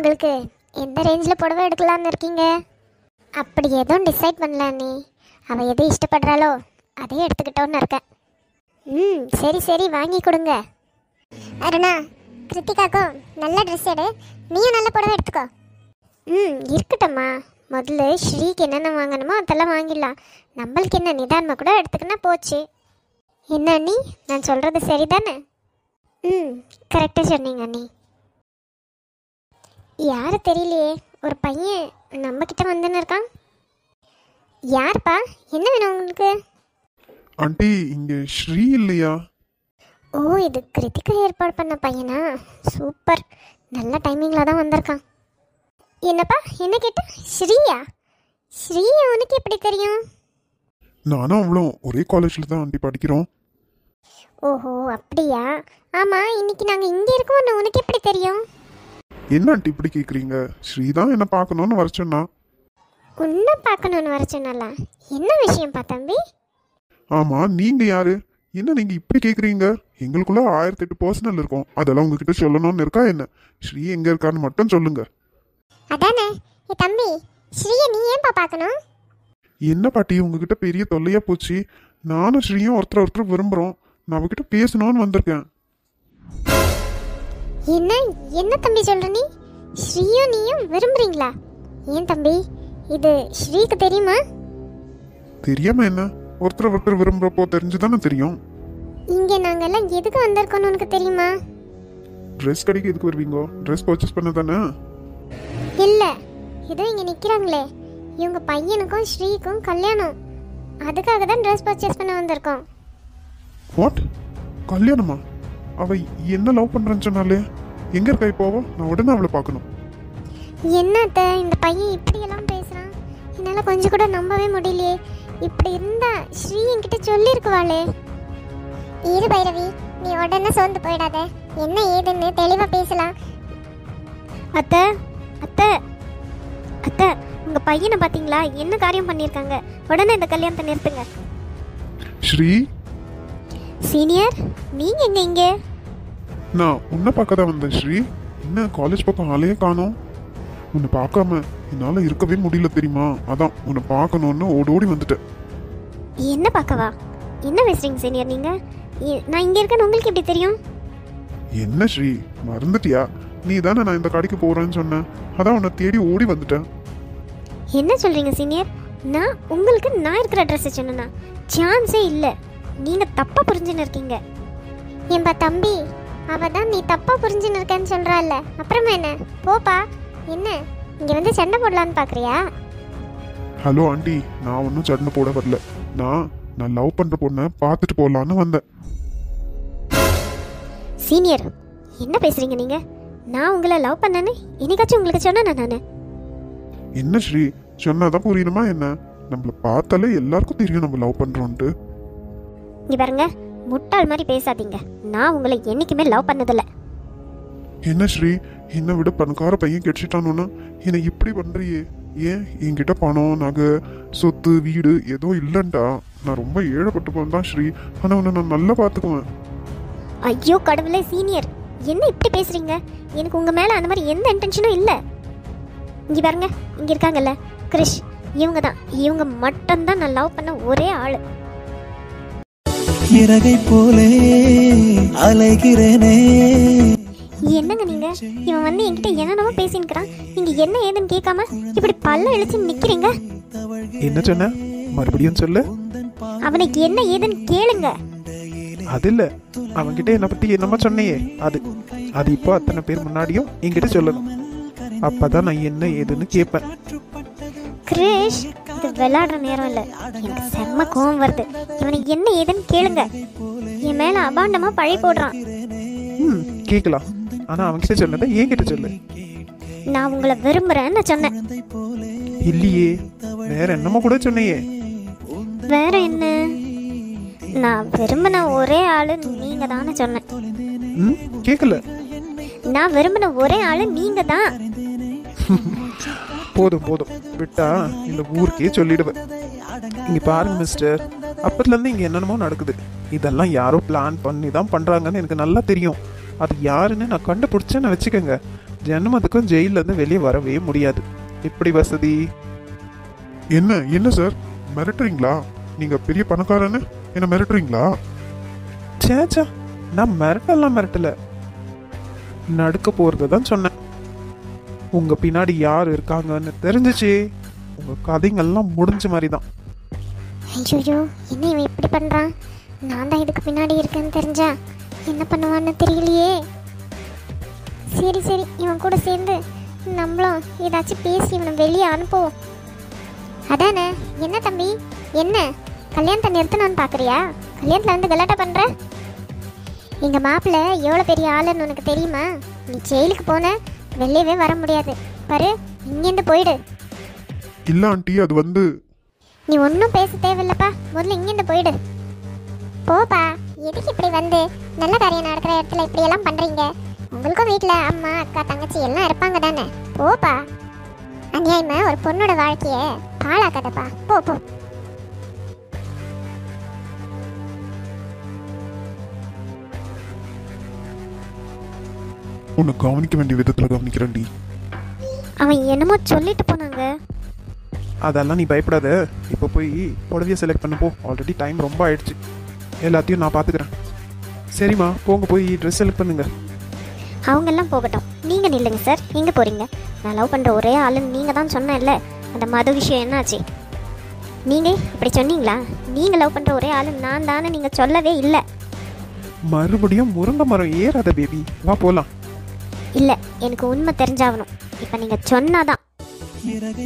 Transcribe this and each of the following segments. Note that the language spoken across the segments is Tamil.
உங்களுக்கு எந்த ரேஞ்சில் புடவை எடுக்கலான்னு இருக்கீங்க? அப்படி எதுவும் டிசைட் பண்ணல நீ. அவள் எது இஷ்டப்படுறாளோ அதே எடுத்துக்கிட்டோன்னு இருக்கேன். சரி சரி, வாங்கி கொடுங்க. அருணா, கிருத்திகாக்கும் நல்ல ட்ரெஸ் எடு, நீயும் நல்ல புடவை எடுத்துக்கோ. இருக்கட்டும்மா. முதல்ல ஸ்ரீக்கு என்னென்ன வாங்கணுமோ அதெல்லாம் வாங்கிடலாம். நம்மளுக்கு என்ன, நிதானமாக கூட எடுத்துக்கினா போச்சு. என்ன அண்ணி, நான் சொல்கிறது சரிதானே? கரெக்டாக சொன்னீங்க அண்ணி. யாரு தெரியலையே, ஒரு பையன் நம்மக்கிட்ட வந்துன்னு இருக்கான். யாருப்பா, என்ன வேணும் உங்களுக்கு? ஆண்டி, இங்கே ஸ்ரீ இல்லையா? ஓ, இது கிருத்திகா ஏற்பாடு பண்ண பையனா? சூப்பர், நல்ல டைமிங்கில் தான் வந்திருக்கான். என்னப்பா, என்ன கேட்ட? ஸ்ரீயா? ஸ்ரீயா உனக்கு எப்படி தெரியும்? நானும் அவ்வளோ ஒரே காலேஜில் தான் ஆண்டி படிக்கிறோம். ஓஹோ, அப்படியா? ஆமாம், இன்னைக்கு நாங்கள் இங்கே இருக்கோம்னு உனக்கு எப்படி தெரியும்? என்ன ஆண்டி இப்படி கேட்குறீங்க? ஸ்ரீ தான் என்னை பார்க்கணுன்னு வர சொன்னா. உன்னை பார்க்கணுன்னு வர சொன்னால? என்ன விஷயம்ப்பா தம்பி? ஆமாம், நீங்கள் யாரு? என்ன நீங்கள் இப்படி கேட்குறீங்க? எங்களுக்குள்ள 1008 பர்சனல் இருக்கும், அதெல்லாம் உங்ககிட்ட சொல்லணும்னு இருக்கா என்ன? ஸ்ரீ எங்கே இருக்கான்னு மட்டும் சொல்லுங்க. அதானே. தம்பி, ஸ்ரீயை நீ ஏன்பா பார்க்கணும்? என்ன பாட்டி, உங்ககிட்ட பெரிய தொல்லையா போச்சு. நானும் ஸ்ரீயும் ஒருத்தர் விரும்புகிறோம். நான் அவகிட்ட பேசணும்னு வந்திருக்கேன். என்ன என்ன தம்பி சொல்ற நீ? ஸ்ரீயும் நீயும் விரும்புறீங்களா? ஏன் தம்பி, இது ஸ்ரீக்கு தெரியுமா? தெரியாம என்ன, ஒருத்தர் விரும்புறப்போ தெரிஞ்சுதானே தெரியும். இங்க நாங்கெல்லாம் எதுக்கு வந்திருக்கோம்னு உனக்கு தெரியுமா? ட்ரெஸ் கடைக்கு எதுக்கு வருவீங்க? ட்ரெஸ் பர்ச்சேஸ் பண்ண தானே? இல்ல, ஏதோ இங்க நிக்கிறாங்களே, இவங்க பையனுக்கும் ஸ்ரீக்கும் கல்யாணம். அதுக்காக தான் ட்ரெஸ் பர்ச்சேஸ் பண்ண வந்திருக்கோம். வாட்? கல்யாணமா? அவ என்ன லவ் பண்றேன்னு சொன்னாலே. எங்க இருக்கா இப்போ? நான் உடனே அவளை பார்க்கணும். என்னத்த இந்த பையன் இப்படி எல்லாம் பேசுறான்? என்னால கொஞ்சம் கூட நம்பவே முடியலையே. இப்படி இருந்தா ஸ்ரீ என்கிட்ட சொல்லியிருக்குவாளே. இரு பைரவி, நீ உடனே சோர்ந்து போயிடாத. என்ன ஏதுன்னு தெளிவா பேசலாம். அத்தை அத்தை அத்தை, உங்க பையனை பாத்தீங்களா? என்ன காரியம் பண்ணியிருக்காங்க? உடனே இந்த கல்யாணத்தை நிறுத்துங்க. ஸ்ரீ சீனியர், நீங்க எங்க இங்க? நான் உன்னை பார்க்க தான் வந்தேன் ஸ்ரீ. என்ன காலேஜ் பக்கம் ஆளையே காணோம்? உன்னை பார்க்காம என்னால இருக்கவே முடியல தெரியுமா? அதான் உன்னை பார்க்கணும்னு ஓடி வந்துட்டேன். என்ன பார்க்கவா? என்ன பேசுறீங்க சீனியர் நீங்க? நான் இங்க இருக்கேன்னு உங்களுக்கு எப்படி தெரியும்? என்ன ஸ்ரீ, மறந்துட்டியா? நீ தானே நான் இந்த கடைக்கு போறேன்னு சொன்னேன். அதான் உன்னை தேடி ஓடி வந்துட்டேன். என்ன சொல்றீங்க சீனியர்? நான் இருக்கிற ட்ரெஸ் சொன்னா சான்ஸே இல்லை. நீங்க தப்பா புரிஞ்சுன்னு இருக்கீங்க. ஏன்பா தம்பி, அவ தான் நீ தப்பா புரிஞ்சுன்னு இருக்கேன்னு சொல்றாள். அப்புறமா என்ன? போப்பா. என்ன இங்க வந்து சண்டை போடலான்னு பாக்குறியா? ஹலோ ஆண்டி, நான் ஒன்றும் சண்டை போட வரல. நான் லவ் பண்ற பொண்ணை பார்த்துட்டு போடலான்னு வந்தேன். சீனியர், என்ன பேசுறீங்க நீங்க? நான் உங்களை லவ் பண்ணேன்னு என்னைக்காச்சும் உங்களுக்கு சொன்னேன் நானு? என்ன ஸ்ரீ, சொன்னாதான் புரியணுமா என்ன? நம்மள பார்த்தாலே எல்லாருக்கும் தெரியும் நம்ம லவ் பண்றோம்ட்டு. இங்க பாருங்க, முட்டாள் மாதிரி பேசாதீங்க. நான் உங்களை என்னைக்குமே லவ் பண்ணதில்ல. என்ன ஸ்ரீ, என்னை விட பணக்கார பையன் கிடைச்சிட்டானோன்னா என்னை இப்படி பண்றியே? ஏன் என்கிட்ட பணம், நகை, சொத்து, வீடு ஏதோ இல்லைன்டா. நான் ரொம்ப ஏழைப்பட்டு போனதான் ஸ்ரீ. ஆனா உன்னை நான் நல்லா பார்த்துக்குவேன். ஐயோ கடவுளே, சீனியர் என்ன இப்படி பேசுறீங்க? எனக்கு உங்க மேல அந்த மாதிரி எந்த இன்டென்ஷனும் இல்லை. இங்க பாருங்க, இங்க இருக்காங்கல்ல கிரிஷ், இவங்க மட்டும்தான் நான் லவ் பண்ண ஒரே ஆளு. இறகை போலே அலைகிறேனே. என்னங்க நீங்க? இவன் வந்து என்கிட்ட என்னென்னமோ பேசின்னுக்கிறான். நீங்க என்ன ஏதுன்னு கேட்காம இப்படி பல்ல இழுச்சு நிக்கிறீங்க. என்ன சொன்ன? மறுபடியும் சொல்லு. அவனுக்கு என்ன ஏதுன்னு கேளுங்க. அது இல்ல, அவன்கிட்ட என்ன பத்தி என்னமா சொன்னையே, அது இப்போ அத்தனை பேர் முன்னாடியும் என்கிட்ட சொல்லணும். அப்பதான் நான் என்ன ஏதுன்னு கேட்பேன். கிரிஷ், இது விளையாடுற நேரம் இல்ல. எனக்கு செம்ம கோவம் வருது. இவனுக்கு என்ன ஏதுன்னு கேளுங்க. என் மேல அபாண்டமா பழி போடுறான். கேட்கலாம், ஆனா அவன்கிட்ட சொன்னதை என்கிட்ட சொல்லு. நான் உங்களை விரும்புறேன்னு சொன்னேன். இல்லையே, வேற என்னமோ கூட சொன்னையே. வேற என்ன? நான் விரும்பின ஒரே ஆளு நீங்க தானே சொன்னேன். கேட்கல. நான் விரும்பின ஒரே ஆளு நீங்க தான். போதும் விட்டா இந்த ஊருக்கே சொல்லிடுவேன். இங்க பாருங்க மிஸ்டர், அப்பத்துல இருந்து இங்க என்னென்னமோ நடக்குது. இதெல்லாம் யாரோ பிளான் பண்ணி தான் பண்றாங்கன்னு எனக்கு நல்லா தெரியும். அது யாருன்னு நான் கண்டுபிடிச்சேன்னு வச்சுக்கோங்க, ஜென்மத்துக்கும் ஜெயில இருந்து வெளியே வரவே முடியாது. எப்படி வசதி? என்ன என்ன சார் மிரட்டுறீங்களா? நீங்க பெரிய பணக்காரன்னு என்ன மிரட்டுறீங்களா? சேச்சா, நான் மிரட்டல, நடக்க போறது தான் சொன்னேன். உங்க பின்னாடி யார் இருக்காங்கன்னு தெரிஞ்சிச்சு, உங்க கதைங்கெல்லாம் முடிஞ்ச மாதிரி தான். ஐயோ, என்ன இவன் இப்படி பண்ணுறான்? நான் தான் இதுக்கு பின்னாடி இருக்கேன்னு தெரிஞ்சா என்ன பண்ணுவான்னு தெரியலையே. சரி சரி, இவன் கூட சேர்ந்து நம்மளும் ஏதாச்சும் பேசி இவனை வெளியே அனுப்புவோம். அதானே? என்ன தம்பி, என்ன கல்யாணத்தை நிறுத்தணும்னு பார்க்குறியா? கல்யாணத்தில் வந்து கலாட்டா பண்ணுற? எங்கள் மாப்பிள்ளை எவ்வளோ பெரிய ஆளுன்னு உனக்கு தெரியுமா? நீ ஜெயிலுக்கு போன வெளியவே வர முடியாது. பாரு, இங்கேருந்து போயிடு. இல்ல ஆண்டி, அது வந்து நீ ஒன்றும் பேச தேவையில்லப்பா, முதல்ல இங்கேருந்து போயிடு. போப்பா, எதுக்கு இப்படி வந்து நல்ல காரியம் நடக்கிற இடத்துல இப்படியெல்லாம் பண்ணுறீங்க? உங்களுக்கும் வீட்டில் அம்மா அக்கா தங்கச்சி எல்லாம் இருப்பாங்க தானே? போப்பா, அநியாயமா ஒரு பொண்ணோட வாழ்க்கையை பாழாக்காதப்பா. போ போ. உன்னை கவனிக்க வேண்டிய விதத்துல கவனிக்கிறேன்டி. அவன் என்னமோ சொல்லிட்டு போனாங்க. அதெல்லாம் நீ பயப்படாத. இப்போ போய் புடவையை செலக்ட் பண்ண போ. ஆல்ரெடி டைம் ரொம்ப ஆயிடுச்சு. எல்லாத்தையும் நான் பார்த்துக்கிறேன். சரிம்மா, போங்க போய் ட்ரெஸ் செலக்ட் பண்ணுங்க. அவங்கெல்லாம் போகட்டும், நீங்கள் நில்லுங்க சார். எங்கே போகிறீங்க? நான் லவ் பண்ணுற ஒரே ஆளுன்னு நீங்கள் தான் சொன்னேன்ல. அந்த மது விஷயம் என்னாச்சு? நீங்கள் இப்படி சொன்னீங்களா? நீங்கள் லவ் பண்ணுற ஒரே ஆளு நான் தானே நீங்கள் சொல்லவே இல்லை. மறுபடியும் முருங்கை மரம் ஏறாத பேபி, வா போலாம். இல்லை, எனக்கு உண்மை தெரிஞ்சாகணும். இப்போ நீங்கள் சொன்னாதான்.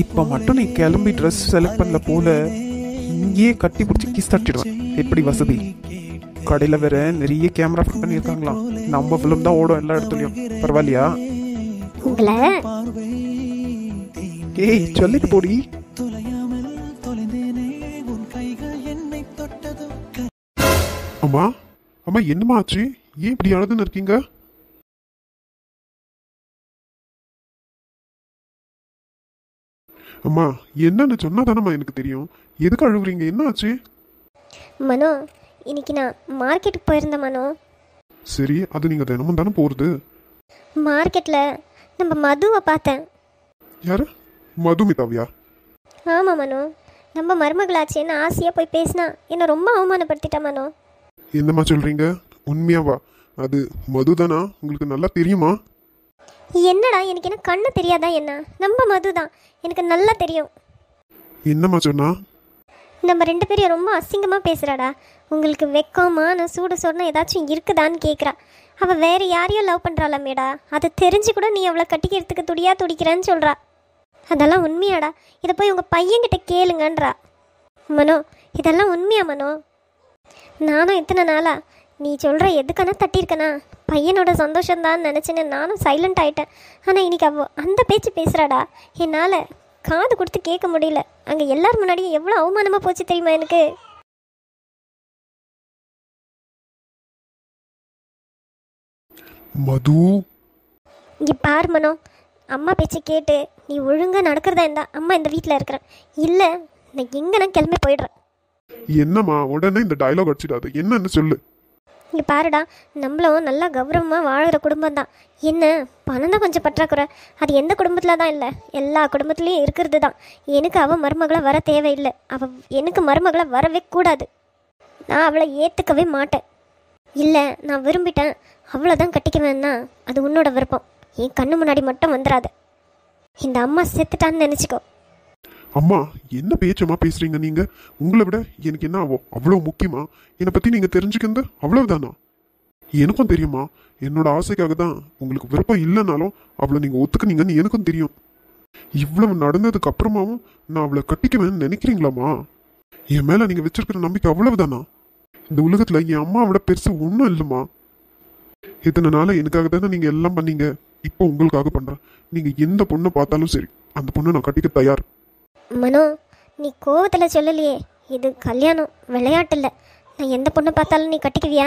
இப்போ மட்டும் நீ கிளம்பி ட்ரெஸ் செலக்ட் பண்ணல போல, இங்கேயே கட்டி பிடிச்சி கிஸ் தட்டிடுவேன். எப்படி வசதி? கடையில் வேற நிறைய கேமரா ஃபிட் பண்ணியிருக்காங்களாம். நம்ம ஃபிலிம் தான் ஓடும் எல்லா இடத்துலையும். பரவாயில்லையா? உங்களை ஏய், சொல்லிட்டு போடி. அம்மா அம்மா, என்னம்மா ஆச்சு? ஏன் இப்படி அழுதுன்னு இருக்கீங்க? அம்மா, என்னன்னு சொன்னா தானம்மா எனக்கு தெரியும். எதுக்கு அழுகுறீங்க? என்ன ஆச்சு? மனோ, இன்னைக்கு நான் மார்க்கெட்டுக்கு போயிருந்தேன் மனோ. சரி, அது நீங்க தினமும் தானே போறது. மார்க்கெட்டில் நம்ம மதுவை பார்த்தேன். யாரு? மதுமிதாவியா? ஆமாம் மனோ, நம்ம மருமகளாச்சேன்னு ஆசையாக போய் பேசினா என்னை ரொம்ப அவமானப்படுத்திட்டா மனோ. என்னம்மா சொல்றீங்க? உண்மையாவா? அது மதுதானா? உங்களுக்கு நல்லா தெரியுமா? என்னடா, எனக்கு என்ன கண்ணு தெரியாதா என்ன? நம்ம மது தான், எனக்கு நல்லா தெரியும். என்னம்மா சொன்னா? நம்ம ரெண்டு பேரும் ரொம்ப அசிங்கமாக பேசுகிறாடா. உங்களுக்கு வெக்கமா நான் சூடு சொன்னால் ஏதாச்சும் இருக்குதான்னு கேட்குறா. அவள் வேறு யாரையும் லவ் பண்ணுறாளாமேடா. அதை தெரிஞ்சு கூட நீ அவளை கட்டிக்கிறதுக்கு துடிக்கிறேன்னு சொல்கிறா. அதெல்லாம் உண்மையாடா? இதை போய் உங்கள் பையன்கிட்ட கேளுங்கன்றா. மனோ, இதெல்லாம் உண்மையா மனோ? நானும் இத்தனை நாளா நீ சொல்கிற எதுக்கான தட்டியிருக்கனா? பையனோட சந்தோஷம்தான் நினச்சின்னு நானும் சைலண்ட் ஆகிட்டேன். ஆனால் இன்னைக்கு அந்த பேச்சு பேசுகிறாடா. என்னால் காது கொடுத்து கேட்க முடியல. அங்கே எல்லாரும் முன்னாடியும் எவ்வளோ அவமானமாக போச்சு தெரியுமா எனக்கு? மது, இங்கே பாரு மனோ, அம்மா பேச்சு கேட்டு நீ ஒழுங்காக நடக்கிறதா இருந்தா அம்மா இந்த வீட்டில் இருக்கிறேன். இல்லை, நான் எங்கன்னா கிளம்பி போயிடுறேன். என்னம்மா உடனே இந்த டயலாக் அடிச்சிடாது. என்னன்னு சொல்லு. இங்கே பாருடா, நம்மளும் நல்லா கௌரவமாக வாழ்கிற குடும்பம் தான். என்ன பணம் தான் கொஞ்சம் பற்றாக்குறை. அது எந்த குடும்பத்தில் தான் இல்லை, எல்லா குடும்பத்துலேயும் இருக்கிறது தான். எனக்கு அவள் மருமகளை வர தேவையில்லை. அவள் எனக்கு மருமகளை வரவே கூடாது. நான் அவளை ஏற்றுக்கவே மாட்டேன். இல்லை, நான் விரும்பிட்டேன், அவ்வளோதான் கட்டிக்குவேன்னா அது உன்னோட விருப்பம். என் கண்ணு முன்னாடி மட்டும் வந்துடாது. இந்த அம்மா செத்துட்டான்னு நினச்சிக்கோ. அம்மா, என்ன பேச்சம்மா பேசுறீங்க நீங்க? உங்களை விட எனக்கு என்ன ஆகும்? அவ்வளவு முக்கியமா? என்னை பத்தி நீங்க தெரிஞ்சுக்கிறது அவ்வளவுதானா? எனக்கும் தெரியுமா, என்னோட ஆசைக்காக தான். உங்களுக்கு விருப்பம் இல்லைனாலும் அவளை நீங்க ஒத்துக்குனீங்கன்னு எனக்கும் தெரியும். இவ்வளவு நடந்ததுக்கு அப்புறமாவும் நான் அவளை கட்டிக்குவேன்னு நினைக்கிறீங்களாமா? என் மேல நீங்க வச்சிருக்கிற நம்பிக்கை அவ்வளவுதானா? இந்த உலகத்துல என் அம்மாவோட பெருசு ஒன்றும் இல்லைம்மா. இத்தனை நாள எனக்காக தானே நீங்க எல்லாம் பண்ணீங்க. இப்போ உங்களுக்காக பண்றேன். நீங்க எந்த பொண்ணை பார்த்தாலும் சரி, அந்த பொண்ணை நான் கட்டிக்க தயார். மனோ, நீ கோவத்தில் சொல்லலையே. இது கல்யாணம், விளையாட்டு இல்லை. நான் எந்த பொண்ணை பார்த்தாலும் நீ கட்டிக்குவியா?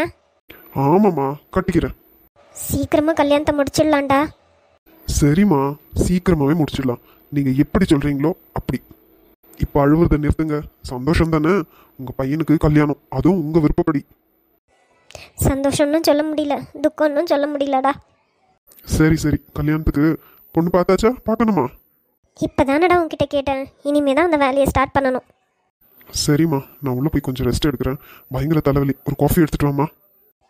ஆமாம்மா, கட்டிக்கிறேன். சீக்கிரமாக கல்யாணத்தை முடிச்சிடலாம்டா. சரிம்மா, சீக்கிரமாவே முடிச்சிடலாம். நீங்க எப்படி சொல்றீங்களோ அப்படி. இப்போ அழுவுறத நிறுத்துங்க. சந்தோஷம் தானே? உங்க பையனுக்கு கல்யாணம், அதுவும் உங்க விருப்பப்படி. சந்தோஷம்னு சொல்ல முடியல, துக்கம்னு சொல்ல முடியலடா. சரி சரி, கல்யாணத்துக்கு பொண்ணு பார்த்தாச்சா பார்க்கணுமா? இப்போ தானடா உன்கிட்ட கேட்டேன், இனிமே தான் அந்த வேலையை ஸ்டார்ட் பண்ணணும். சரிம்மா, நான் உள்ளே போய் கொஞ்சம் ரெஸ்ட் எடுக்கிறேன். பயங்கர தலைவலி, ஒரு காஃபி எடுத்துட்டு வாம்மா.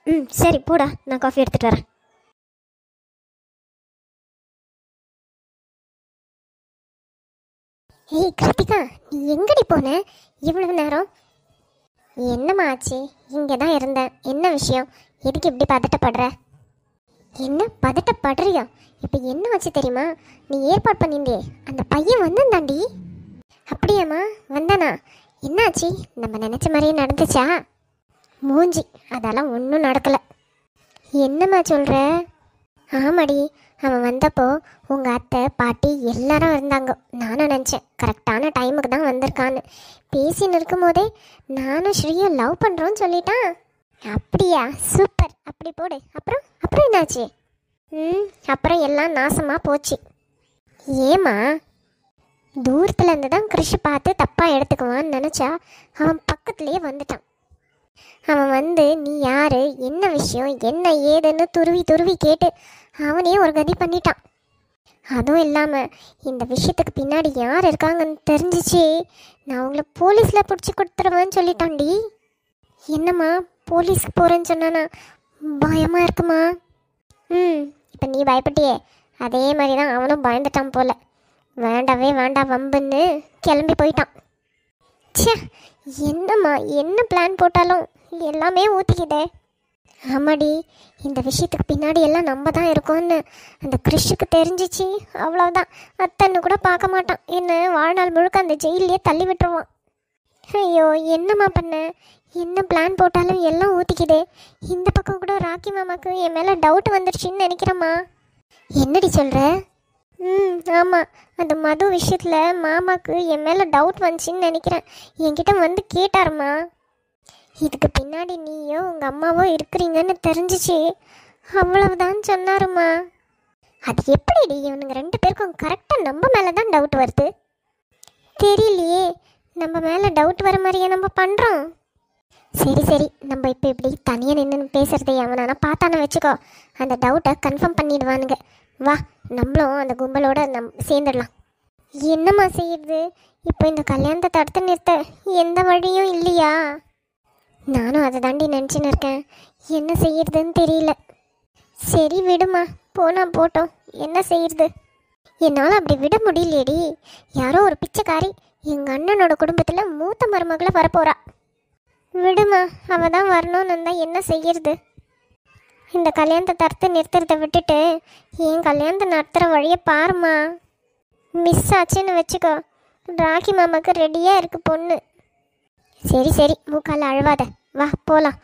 ம் சரி போடா, நான் காஃபி எடுத்துகிட்டு வரேன். ஏய் கிருத்திகா, நீ எங்கடி போன இவ்வளவு நேரம்? என்னம்மா ஆச்சு? இங்கே தான் இருந்தேன். என்ன விஷயம்? எதுக்கு இப்படி பதட்டப்படுற? என்ன பதட்டப்படுறியா? இப்போ என்ன ஆச்சு தெரியுமா? நீ ஏற்பாடு பண்ணியிருந்தே அந்த பையன் வந்தாண்டி. அப்படியாம்மா? வந்தானா? என்னாச்சு? நம்ம நினச்ச மாதிரியே நடந்துச்சா? மூஞ்சி, அதெல்லாம் ஒன்றும் நடக்கலை. என்னம்மா சொல்கிற? ஆமாடி, அவன் வந்தப்போ உங்கள் அத்தை பாட்டி எல்லாரும் இருந்தாங்க. நானும் நினச்சேன் கரெக்டான டைமுக்கு தான் வந்திருக்கான்னு. பேசின்னு இருக்கும் போதே நானும் ஸ்ரீயும் லவ் பண்ணுறோன்னு சொல்லிட்டான். அப்படியா? சூப்பர், அப்படி போடு. அப்புறம் அப்புறம் என்னாச்சு? அப்புறம் எல்லாம் நாசமாக போச்சு. ஏம்மா? தூரத்தில் இருந்து தான் கிருஷி பார்த்து தப்பாக எடுத்துக்குவான்னு நினச்சா அவன் பக்கத்துலேயே வந்துட்டான். அவன் வந்து நீ யாரு, என்ன விஷயம், என்ன ஏதுன்னு துருவி துருவி கேட்டு அவனே ஒரு கதி பண்ணிட்டான். அதுவும் இல்லாமல் இந்த விஷயத்துக்கு பின்னாடி யார் இருக்காங்கன்னு தெரிஞ்சிச்சு நான் அவங்கள போலீஸில் பிடிச்சி கொடுத்துருவேன்னு சொல்லிட்டான்டி. என்னம்மா போலீஸ்க்கு போகிறேன்னு சொன்னானா? பயமாக இருக்குமா? இப்போ நீ பயப்பட்டியே, அதே மாதிரி தான் அவனும் பயந்துட்டான் போல. வேண்டாவே வேண்டாம் வம்புன்னு கிளம்பி போயிட்டான். ச்சே, என்னம்மா என்ன பிளான் போட்டாலும் எல்லாமே ஊற்றிக்கிதே. ஆமாடி, இந்த விஷயத்துக்கு பின்னாடி எல்லாம் நம்ம தான் இருக்கோம்னு அந்த கிறிஷுக்கு தெரிஞ்சிச்சு அவ்வளோதான். அத்தன்னு கூட பார்க்க மாட்டான். என்ன வாழ்நாள் முழுக்க அந்த ஜெயிலே தள்ளி விட்டுருவான். ஐயோ, என்னம்மா பண்ண? என்ன பிளான் போட்டாலும் எல்லாம் ஊற்றிக்கிதே. இந்த பக்கம் கூட ராக்கி மாமாவுக்கு என் மேலே டவுட் வந்துடுச்சின்னு நினைக்கிறேம்மா. என்னடி சொல்கிற? ஆமாம், அந்த மது விஷயத்தில் மாமாவுக்கு என் மேலே டவுட் வந்துச்சின்னு நினைக்கிறேன். என்கிட்ட வந்து கேட்டாருமா. இதுக்கு பின்னாடி நீயோ உங்கள் அம்மாவோ இருக்கிறீங்கன்னு தெரிஞ்சிச்சு அவ்வளவுதான் சொன்னாருமா. அது எப்படிடி இவனுங்க 2 பேருக்கும் கரெக்டாக நம்ம மேலே தான் டவுட் வருது? தெரியலையே, நம்ம மேலே டவுட் வர மாதிரியே நம்ம பண்ணுறோம். சரி சரி, நம்ம இப்போ இப்படி தனியாக நின்று பேசுகிறதே அவனானா பார்த்தானே வச்சுக்கோ, அந்த டவுட்டை கன்ஃபார்ம் பண்ணிடுவானுங்க. வா, நம்மளும் அந்த கும்பலோட சேர்ந்துடலாம். என்னம்மா செய்யுது? இப்போ இந்த கல்யாணத்தை தடுத்து நிறுத்த எந்த வழியும் இல்லையா? நானும் அதை தாண்டி நினச்சின்னு இருக்கேன். என்ன செய்யறதுன்னு தெரியல. சரி விடுமா, போனா போட்டோம், என்ன செய்யறது? என்னால் அப்படி விட முடியலையேடி. யாரோ ஒரு பிச்சைக்காரி எங்கள் அண்ணனோட குடும்பத்தில் மூத்த மருமகளை வரப்போறா. விடுமா, அவள் தான் வரணும்னு இருந்தால் என்ன செய்யறது? இந்த கல்யாணத்தை தடுத்து நிறுத்துறதை விட்டுட்டு என் கல்யாணத்தை நடத்துகிற வழியை பாருமா. மிஸ் ஆச்சுன்னு வச்சுக்கோ, ராக்கி மாமாவுக்கு ரெடியாக இருக்கு பொண்ணு. சரி சரி, மூக்கால அழுவாத, வா போகலாம்.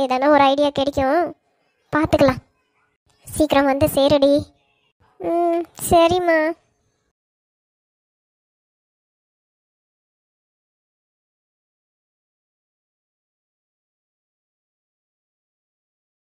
ஏதானா ஒரு ஐடியா கிடைக்கும், பார்த்துக்கலாம். சீக்கிரம் வந்து சேருடி. சரிம்மா.